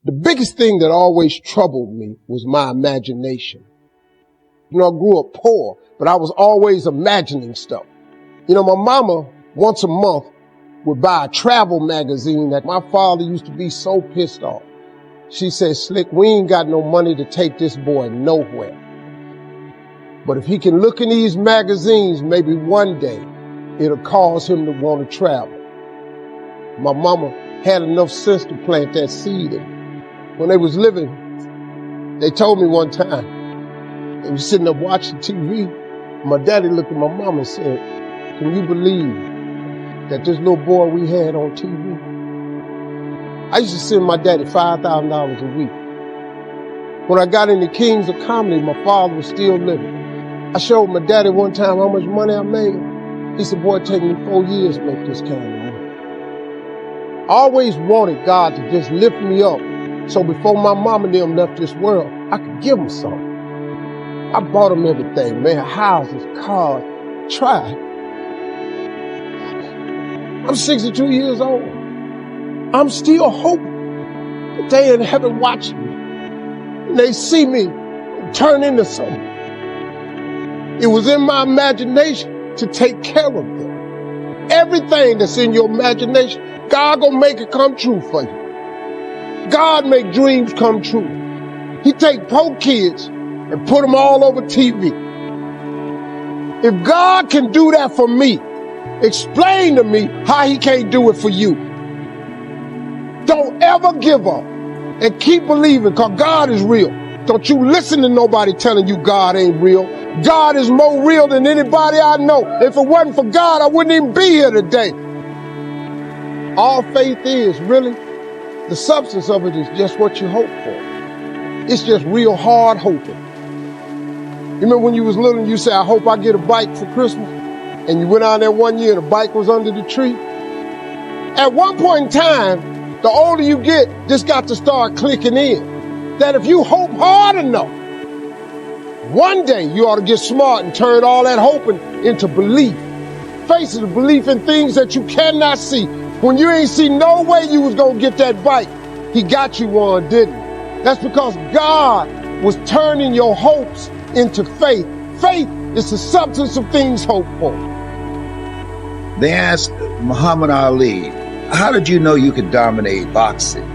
The biggest thing that always troubled me was my imagination. You know, I grew up poor, but I was always imagining stuff. You know, my mama, once a month, would buy a travel magazine that my father used to be so pissed off. She said, Slick, we ain't got no money to take this boy nowhere. But if he can look in these magazines, maybe one day it'll cause him to want to travel. My mama had enough sense to plant that seed in me. When they was living, they told me one time, they was sitting up watching TV. My daddy looked at my mama and said, can you believe that this little boy we had on TV? I used to send my daddy $5,000 a week. When I got into Kings of Comedy, my father was still living. I showed my daddy one time how much money I made. He said, boy, it take me 4 years to make this kind of money. I always wanted God to just lift me up so before my mom and them left this world, I could give them something. I bought them everything, man, houses, cars, tried. I'm 62 years old. I'm still hoping that they in heaven watching me and they see me turn into something. It was in my imagination to take care of them. Everything that's in your imagination, God gonna make it come true for you. God make dreams come true. He take poor kids and put them all over TV. If God can do that for me, explain to me how he can't do it for you. Don't ever give up and keep believing, because God is real. Don't you listen to nobody telling you God ain't real. God is more real than anybody I know. If it wasn't for God, I wouldn't even be here today. All faith is, really, the substance of it is just what you hope for. It's just real hard hoping. You remember when you was little and you said, I hope I get a bike for Christmas? And you went out there one year and the bike was under the tree? At one point in time, the older you get, this got to start clicking in. That if you hope hard enough, one day you ought to get smart and turn all that hoping into belief. Face it, a belief in things that you cannot see. When you ain't see no way you was gonna get that bike, he got you one, didn't he? That's because God was turning your hopes into faith. Faith is the substance of things hoped for. They asked Muhammad Ali, how did you know you could dominate boxing?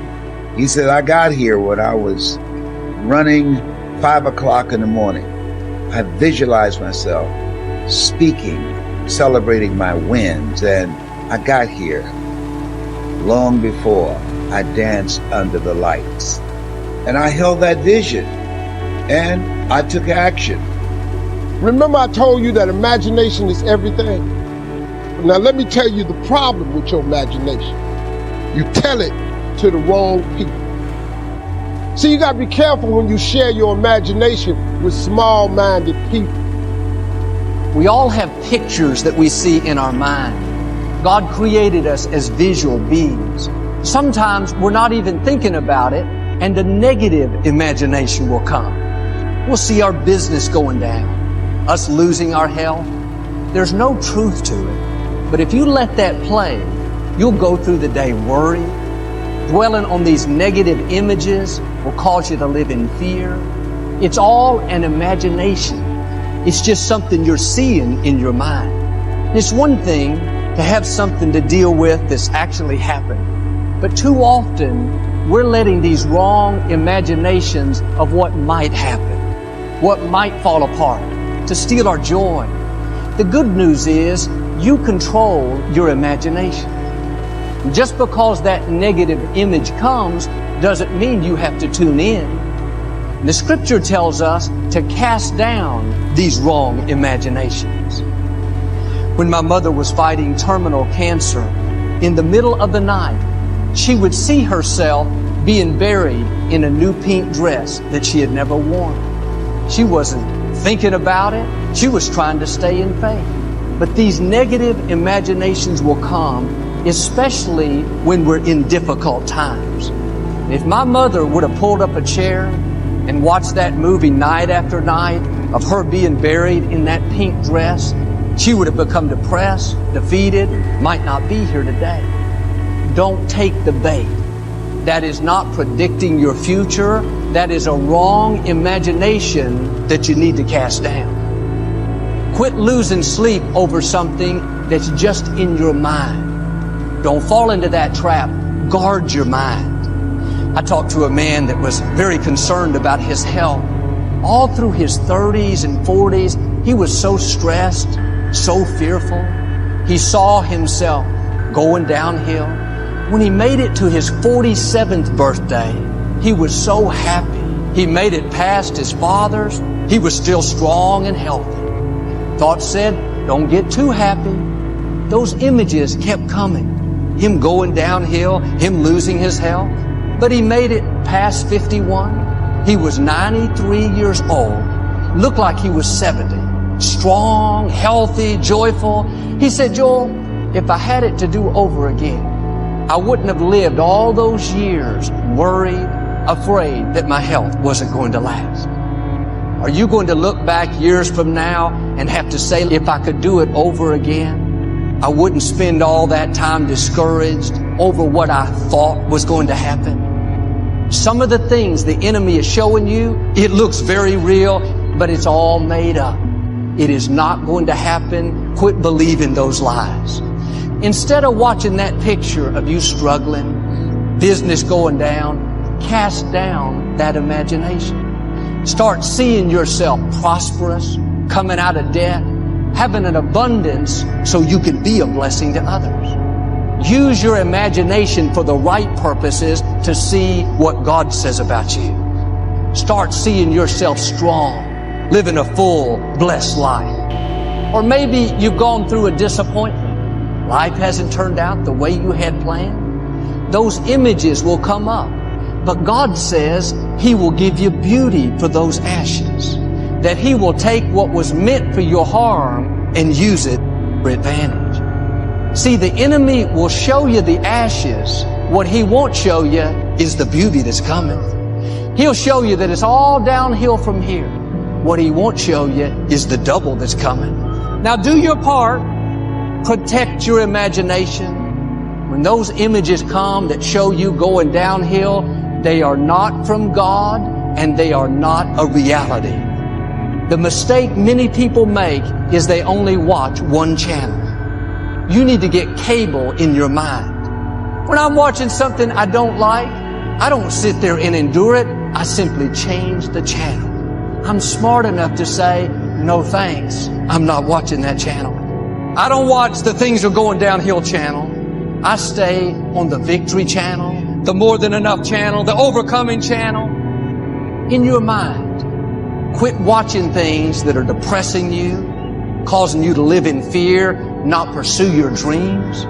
He said, I got here when I was running 5 o'clock in the morning. I visualized myself speaking, celebrating my wins, and I got here long before I danced under the lights. And I held that vision, and I took action. Remember I told you that imagination is everything? Now let me tell you the problem with your imagination. You tell it to the wrong people. See, you gotta be careful when you share your imagination with small-minded people. We all have pictures that we see in our mind. God created us as visual beings. Sometimes we're not even thinking about it, and a negative imagination will come. We'll see our business going down, us losing our health. There's no truth to it. But if you let that play, you'll go through the day worried. Dwelling on these negative images will cause you to live in fear. It's all an imagination. It's just something you're seeing in your mind. It's one thing to have something to deal with that's actually happening. But too often, we're letting these wrong imaginations of what might happen, what might fall apart, to steal our joy. The good news is you control your imagination. Just because that negative image comes doesn't mean you have to tune in. The scripture tells us to cast down these wrong imaginations. When my mother was fighting terminal cancer, in the middle of the night, she would see herself being buried in a new pink dress that she had never worn. She wasn't thinking about it. She was trying to stay in faith. But these negative imaginations will come, especially when we're in difficult times. If my mother would have pulled up a chair and watched that movie night after night of her being buried in that pink dress, she would have become depressed, defeated, might not be here today. Don't take the bait. That is not predicting your future. That is a wrong imagination that you need to cast down. Quit losing sleep over something that's just in your mind. Don't fall into that trap. Guard your mind. I talked to a man that was very concerned about his health. All through his 30s and 40s, he was so stressed, so fearful. He saw himself going downhill. When he made it to his 47th birthday, he was so happy. He made it past his father's. He was still strong and healthy. Thoughts said, don't get too happy. Those images kept coming. Him going downhill, him losing his health. But he made it past 51. He was 93 years old. Looked like he was 70. Strong, healthy, joyful. He said, Joel, if I had it to do over again, I wouldn't have lived all those years worried, afraid that my health wasn't going to last. Are you going to look back years from now and have to say, if I could do it over again, I wouldn't spend all that time discouraged over what I thought was going to happen? Some of the things the enemy is showing you, it looks very real, but it's all made up. It is not going to happen. Quit believing those lies. Instead of watching that picture of you struggling, business going down, cast down that imagination. Start seeing yourself prosperous, coming out of debt, having an abundance so you can be a blessing to others. Use your imagination for the right purposes to see what God says about you. Start seeing yourself strong, living a full, blessed life. Or maybe you've gone through a disappointment. Life hasn't turned out the way you had planned. Those images will come up. But God says He will give you beauty for those ashes. That He will take what was meant for your harm and use it for advantage. See, the enemy will show you the ashes. What he won't show you is the beauty that's coming. He'll show you that it's all downhill from here. What he won't show you is the double that's coming. Now do your part. Protect your imagination. When those images come that show you going downhill, they are not from God and they are not a reality. The mistake many people make is they only watch one channel. You need to get cable in your mind. When I'm watching something I don't like, I don't sit there and endure it. I simply change the channel. I'm smart enough to say, no thanks, I'm not watching that channel. I don't watch the things are going downhill channel. I stay on the victory channel, the more than enough channel, the overcoming channel. In your mind, quit watching things that are depressing you, causing you to live in fear, not pursue your dreams.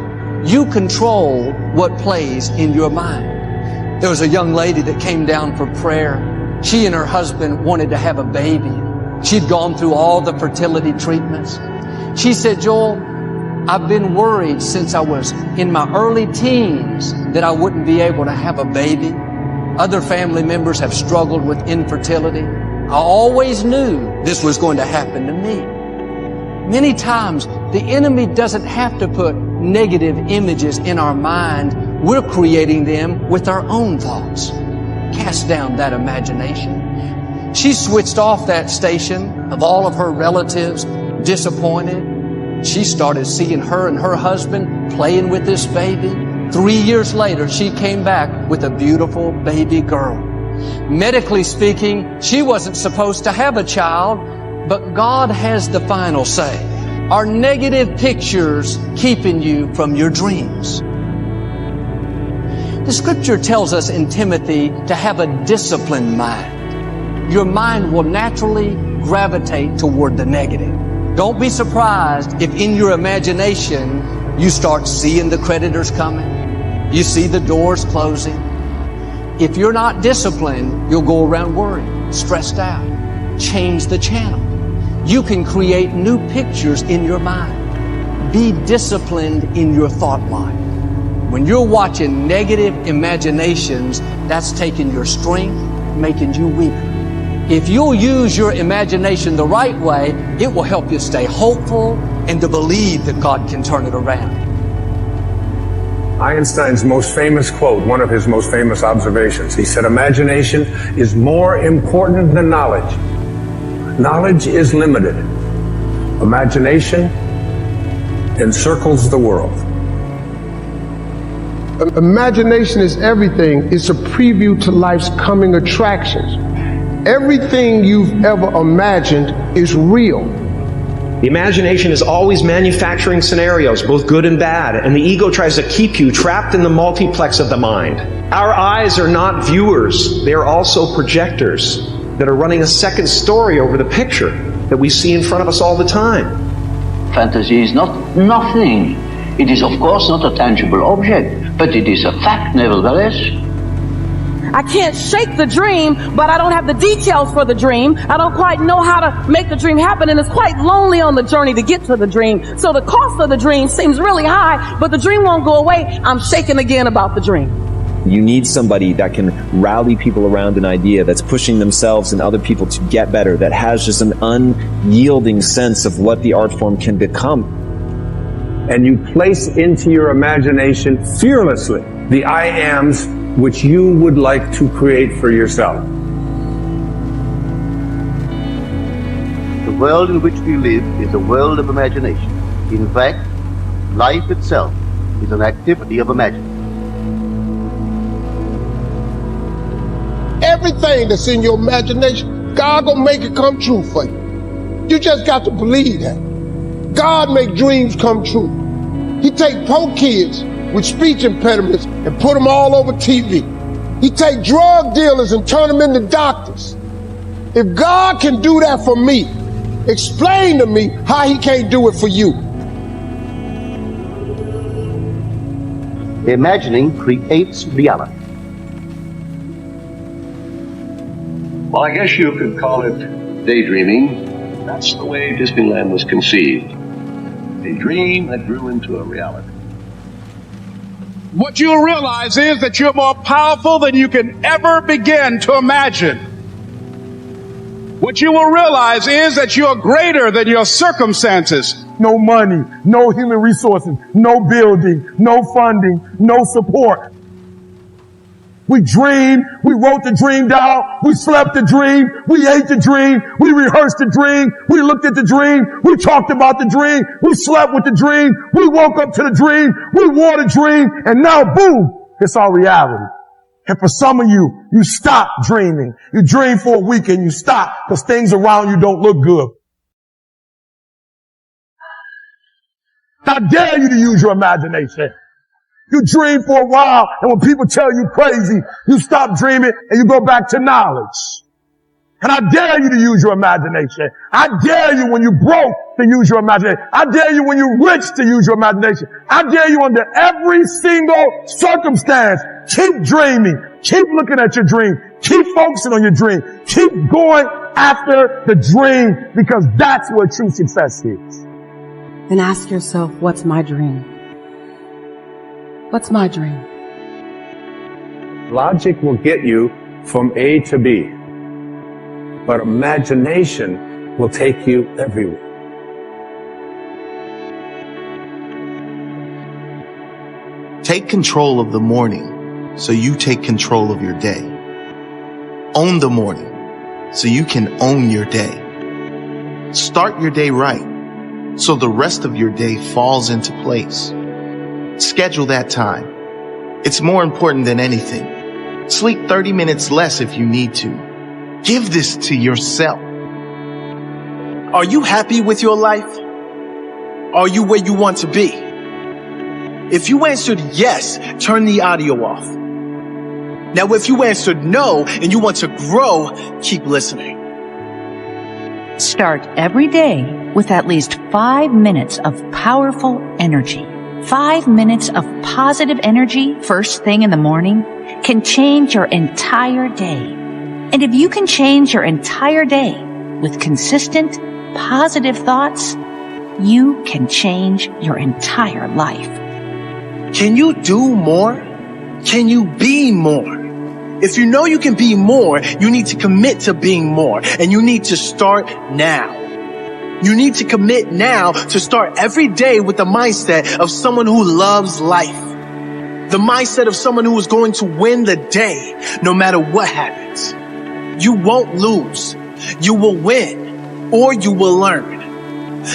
You control what plays in your mind. There was a young lady that came down for prayer. She and her husband wanted to have a baby. She'd gone through all the fertility treatments. She said, Joel, I've been worried since I was in my early teens that I wouldn't be able to have a baby. Other family members have struggled with infertility. I always knew this was going to happen to me. Many times, the enemy doesn't have to put negative images in our mind. We're creating them with our own thoughts. Cast down that imagination. She switched off that station of all of her relatives, disappointed. She started seeing her and her husband playing with this baby. 3 years later, she came back with a beautiful baby girl. Medically speaking, she wasn't supposed to have a child, but God has the final say. Are negative pictures keeping you from your dreams? The scripture tells us in Timothy to have a disciplined mind. Your mind will naturally gravitate toward the negative. Don't be surprised if in your imagination you start seeing the creditors coming. You see the doors closing. If you're not disciplined, you'll go around worried, stressed out. Change the channel. You can create new pictures in your mind. Be disciplined in your thought life. When you're watching negative imaginations, that's taking your strength, making you weaker. If you'll use your imagination the right way, it will help you stay hopeful and to believe that God can turn it around. Einstein's most famous quote, one of his most famous observations, he said, imagination is more important than knowledge. Knowledge is limited. Imagination encircles the world. Imagination is everything. It's a preview to life's coming attractions. Everything you've ever imagined is real. The imagination is always manufacturing scenarios, both good and bad, and the ego tries to keep you trapped in the multiplex of the mind. Our eyes are not viewers, they are also projectors that are running a second story over the picture that we see in front of us all the time. Fantasy is not nothing. It is, of course, not a tangible object, but it is a fact nevertheless. I can't shake the dream, but I don't have the details for the dream. I don't quite know how to make the dream happen, and it's quite lonely on the journey to get to the dream. So the cost of the dream seems really high, but the dream won't go away. I'm shaking again about the dream. You need somebody that can rally people around an idea, that's pushing themselves and other people to get better, that has just an unyielding sense of what the art form can become. And you place into your imagination fearlessly the I ams which you would like to create for yourself. The world in which we live is a world of imagination. In fact, life itself is an activity of imagining. Everything that's in your imagination, God gonna make it come true for you. You just got to believe that. God make dreams come true. He take poor kids with speech impediments and put them all over TV. He take drug dealers and turn them into doctors. If God can do that for me, explain to me how he can't do it for you. Imagining creates reality. Well, I guess you could call it daydreaming. That's the way Disneyland was conceived. A dream that grew into a reality. What you'll realize is that you're more powerful than you can ever begin to imagine. What you will realize is that you're greater than your circumstances. No money, no human resources, no building, no funding, no support. We dreamed, we wrote the dream down, we slept the dream, we ate the dream, we rehearsed the dream, we looked at the dream, we talked about the dream, we slept with the dream, we woke up to the dream, we wore the dream, and now boom, it's our reality. And for some of you, you stop dreaming. You dream for a week and you stop because things around you don't look good. How dare you to use your imagination? You dream for a while, and when people tell you crazy, you stop dreaming and you go back to knowledge. And I dare you to use your imagination. I dare you when you're broke to use your imagination. I dare you when you're rich to use your imagination. I dare you under every single circumstance. Keep dreaming. Keep looking at your dream. Keep focusing on your dream. Keep going after the dream because that's where true success is. Then ask yourself, what's my dream? What's my dream? Logic will get you from A to B, but imagination will take you everywhere. Take control of the morning so you take control of your day. Own the morning so you can own your day. Start your day right so the rest of your day falls into place. Schedule that time. It's more important than anything. Sleep 30 minutes less if you need to. Give this to yourself. Are you happy with your life? Are you where you want to be? If you answered yes, turn the audio off. Now, if you answered no and you want to grow, keep listening. Start every day with at least 5 minutes of powerful energy. 5 minutes of positive energy first thing in the morning can change your entire day. And if you can change your entire day with consistent, positive thoughts, you can change your entire life. Can you do more? Can you be more? If you know you can be more, you need to commit to being more. And you need to start now. You need to commit now to start every day with the mindset of someone who loves life. The mindset of someone who is going to win the day no matter what happens. You won't lose. You will win, or you will learn.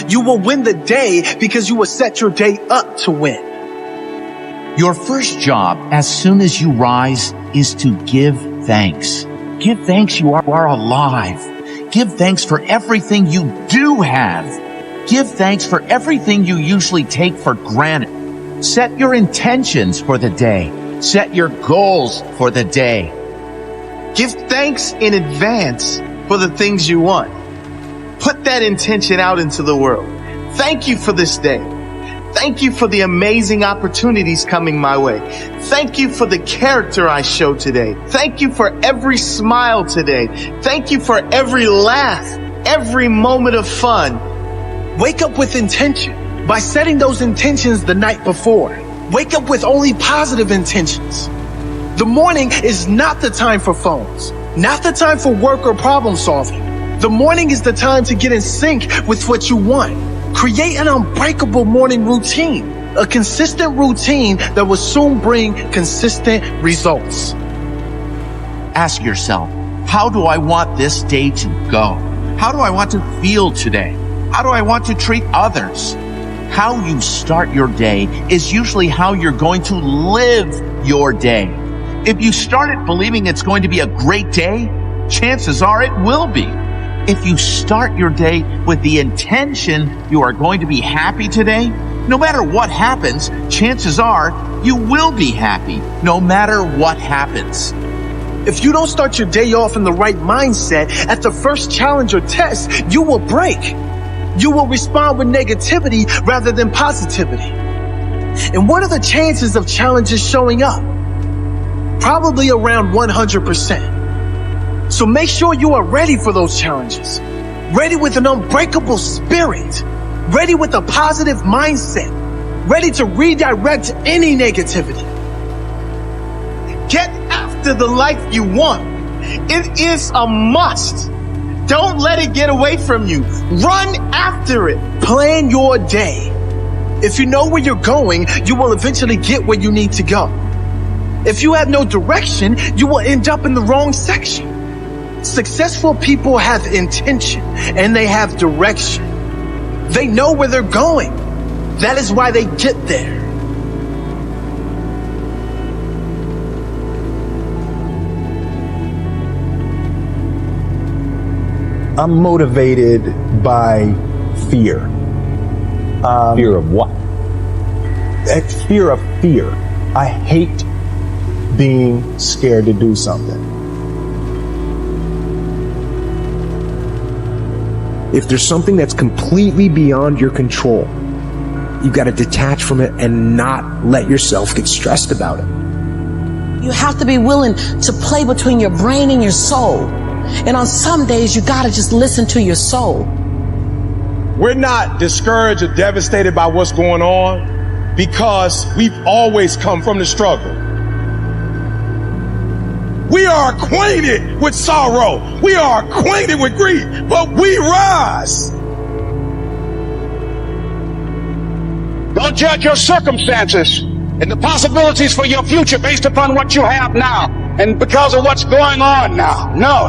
You will win the day because you will set your day up to win. Your first job as soon as you rise is to give thanks. Give thanks you are alive. Give thanks for everything you do have. Give thanks for everything you usually take for granted. Set your intentions for the day. Set your goals for the day. Give thanks in advance for the things you want. Put that intention out into the world. Thank you for this day. Thank you for the amazing opportunities coming my way. Thank you for the character I show today. Thank you for every smile today. Thank you for every laugh, every moment of fun. Wake up with intention by setting those intentions the night before. Wake up with only positive intentions. The morning is not the time for phones, not the time for work or problem solving. The morning is the time to get in sync with what you want. Create an unbreakable morning routine, a consistent routine that will soon bring consistent results. Ask yourself, how do I want this day to go? How do I want to feel today? How do I want to treat others? How you start your day is usually how you're going to live your day. If you start it believing it's going to be a great day, chances are it will be. If you start your day with the intention you are going to be happy today, no matter what happens, chances are you will be happy, no matter what happens. If you don't start your day off in the right mindset, at the first challenge or test, you will break. You will respond with negativity rather than positivity. And what are the chances of challenges showing up? Probably around 100%. So make sure you are ready for those challenges. Ready with an unbreakable spirit. Ready with a positive mindset. Ready to redirect any negativity. Get after the life you want. It is a must. Don't let it get away from you. Run after it. Plan your day. If you know where you're going, you will eventually get where you need to go. If you have no direction, you will end up in the wrong section. Successful people have intention and they have direction. They know where they're going. That is why they get there. I'm motivated by fear. Fear of what? Fear of fear. I hate being scared to do something. If there's something that's completely beyond your control, you've got to detach from it and not let yourself get stressed about it. You have to be willing to play between your brain and your soul. And on some days, you got to just listen to your soul. We're not discouraged or devastated by what's going on because we've always come from the struggle. We are acquainted with sorrow. We are acquainted with grief, but we rise. Don't judge your circumstances and the possibilities for your future based upon what you have now and because of what's going on now. No.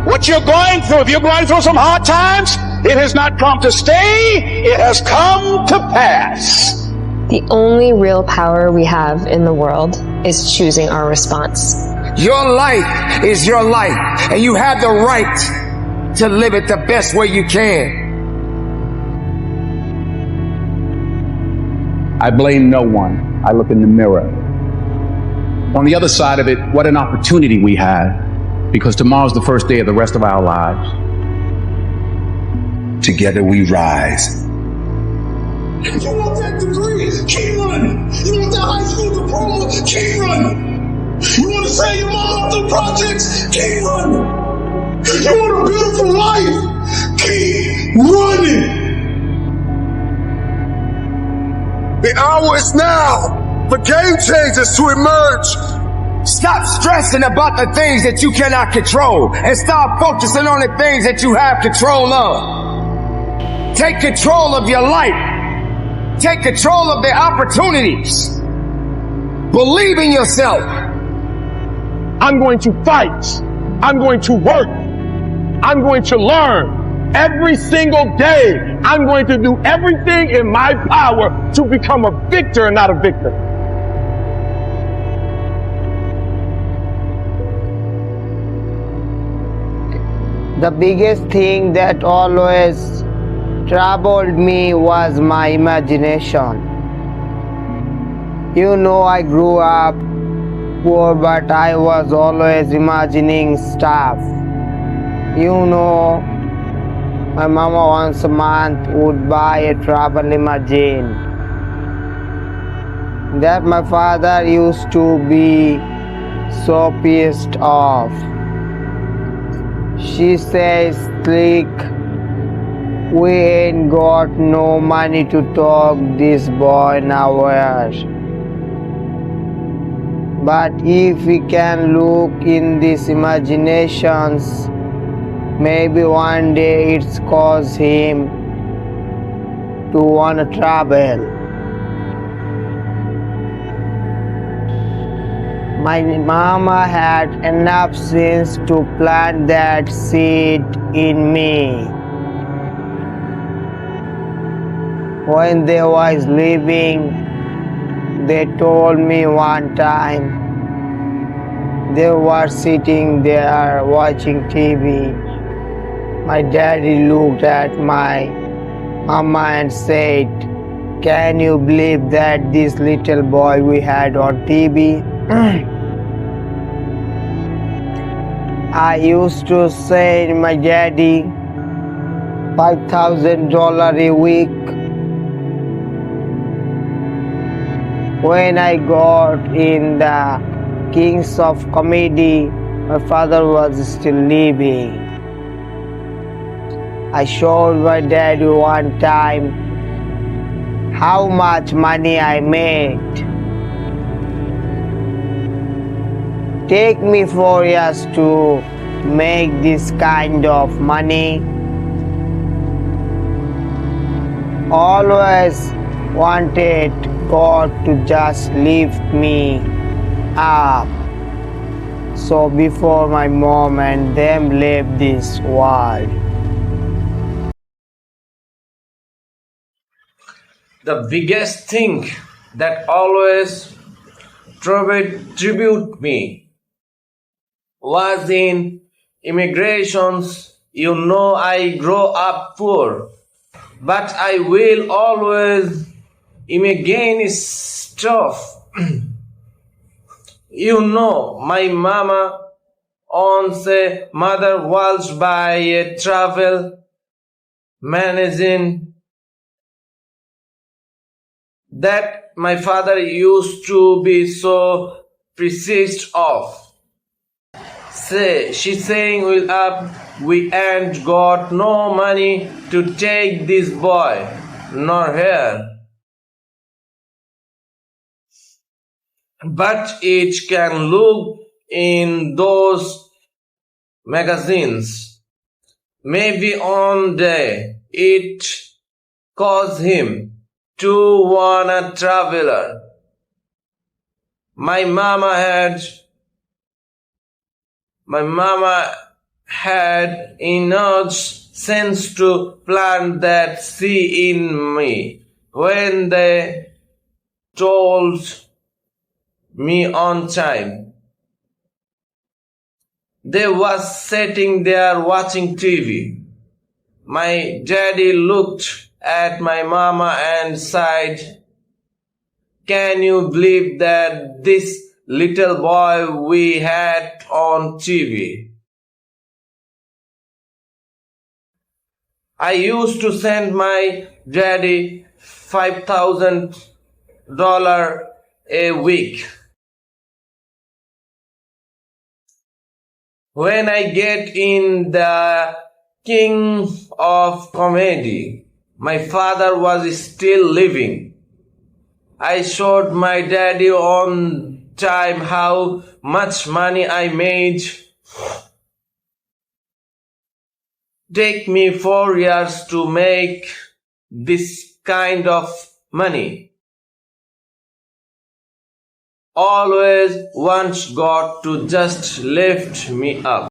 What you're going through, if you're going through some hard times, it has not come to stay. It has come to pass. The only real power we have in the world is choosing our response. Your life is your life, and you have the right to live it the best way you can. I blame no one. I look in the mirror. On the other side of it, what an opportunity we have, because tomorrow's the first day of the rest of our lives. Together we rise. You want that degree? Keep running. You want that high school diploma? Keep running. You want to save your mom off the projects? Keep running. You want a beautiful life? Keep running. The hour is now for game changers to emerge. Stop stressing about the things that you cannot control and start focusing on the things that you have control of. Take control of your life. Take control of the opportunities. Believe in yourself. I'm going to fight. I'm going to work. I'm going to learn. Every single day, I'm going to do everything in my power to become a victor and not a victim. The biggest thing that always troubled me was my imagination. You know, I grew up poor, but I was always imagining stuff. You know, my mama once a month would buy a travel limousine that my father used to be so pissed off. She says, "Slick, we ain't got no money to talk this boy nowhere. But if we can look in these imaginations, maybe one day it's cause him to wanna travel." My mama had enough sense to plant that seed in me. When they was leaving, they told me one time they were sitting there watching TV. My daddy looked at my mama and said, "Can you believe that this little boy we had on TV?" I used to say to my daddy, $5,000 a week. When I got in the Kings of Comedy, my father was still living. I showed my daddy one time how much money I made. Take me 4 years to make this kind of money. Always wanted God to just lift me up. So before my mom and them left this world. The biggest thing that always troubled me was in immigrations. You know, I grew up poor, but I will always immigrate stuff. You know, my mama owns a mother was by a travel magazine that my father used to be so pissed off. She's saying we ain't got no money to take this boy, nor here. But it can look in those magazines. Maybe one day it caused him to wanna traveler. My mama had enough sense to plant that seed in me when they told me on time. They was sitting there watching TV. My daddy looked at my mama and sighed, "Can you believe that this little boy we had on TV?" I used to send my daddy $5,000 a week. When I get in the King of Comedy, my father was still living. I showed my daddy on time how much money I made. Take me 4 years to make this kind of money. always wants God to just lift me up.